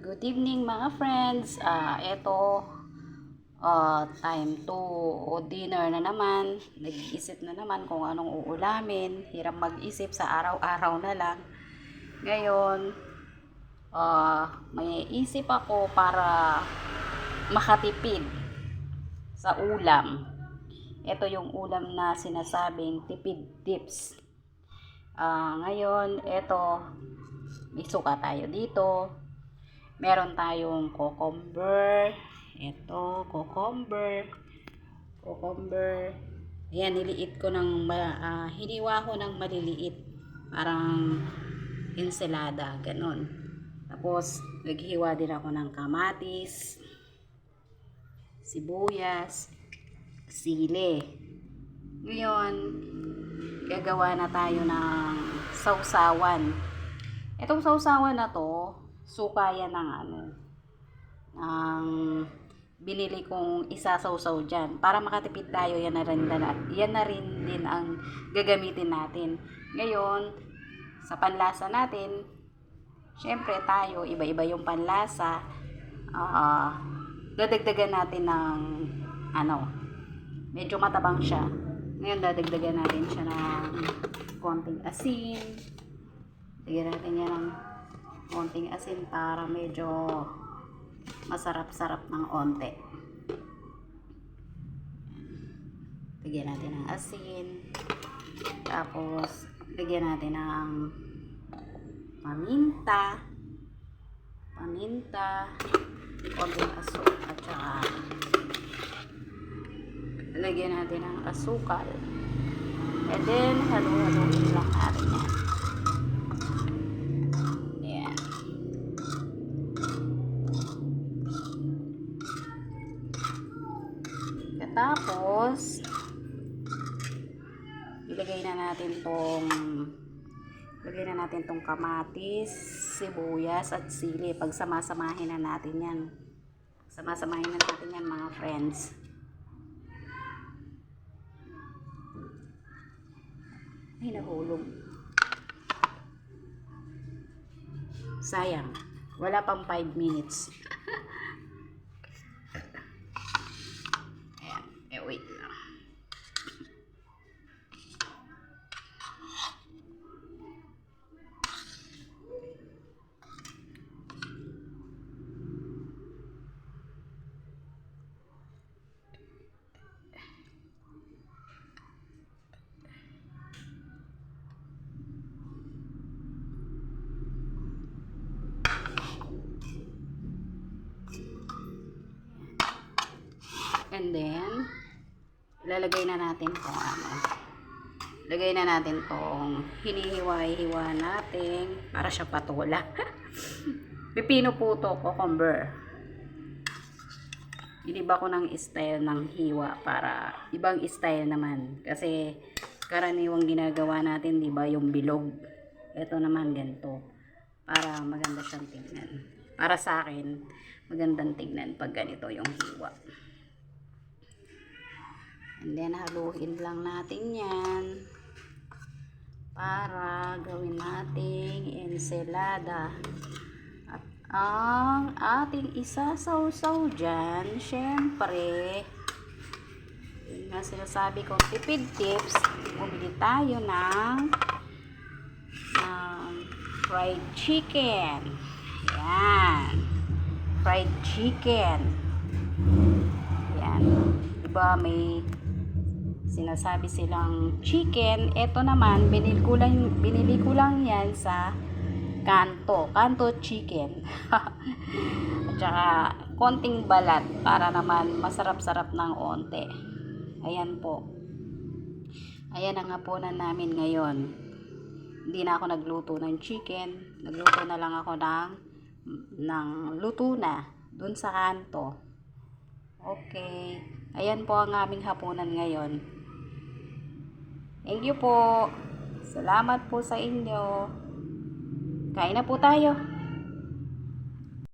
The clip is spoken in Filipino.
Good evening mga friends. Eto, time to dinner na naman. Nag-iisip na naman kung anong uulamin. Hirap mag-isip sa araw-araw na lang. Ngayon, may isip ako para makatipid sa ulam. Ito yung ulam na sinasabing tipid tips. Ngayon, eto, may suka tayo dito. Meron tayong cucumber. Ito, cucumber. Ayan, hiniwa ko ng maliliit. Parang ensalada, ganon. Tapos, naghiwa din ako ng kamatis, sibuyas, sili. Ngayon, gagawa na tayo ng sausawan. Itong sausawan na to, suka yan ng binili kong isasawsaw dyan. Para makatipid tayo, yan na rin din ang gagamitin natin. Ngayon, sa panlasa natin, syempre tayo, iba-iba yung panlasa. Dadagdagan natin ng medyo matabang siya. Ngayon, dadagdagan natin siya ng konting asin. Lagyan natin yan ng konting asin para medyo masarap-sarap ng onte. Lagyan natin ng asin. Tapos, lagyan natin ng paminta, konting asukal, at saka lagyan natin ng asukal. And then, halo-haloin lang natin yan. Tapos, ilagay na natin tong kamatis, sibuyas, at sili. Pagsama-samahin na natin yan. Mga friends. Ay, nahulog. Sayang. Wala pang 5 minutes. Wait lang. And then, ilalagay na natin tong hinihiwa-hiwa natin para siya patola. Pipino po to, cucumber. Iniba ko ng style ng hiwa para ibang style naman. Kasi karaniwang ginagawa natin, di ba, yung bilog. Ito naman ganito. Para maganda siyang tingnan. Para sa akin, magandang tingnan pag ganito yung hiwa. And then, haluin lang natin yan para gawin nating ensalada. At ang ating isasawsaw dyan, syempre, yun nga sinasabi kong tipid tips, bumili tayo ng fried chicken. Yan. Fried chicken. Yan. Diba may sinasabi silang chicken. Ito naman, binili ko lang yan sa kanto chicken. At saka konting balat para naman masarap-sarap ng onte. Ayan po. Ayan ang hapunan namin ngayon. Hindi na ako nagluto ng chicken. Nagluto na lang ako ng luto na dun sa kanto. Okay. Ayan po ang aming hapunan ngayon. Thank you po. Salamat po sa inyo. Kain na po tayo.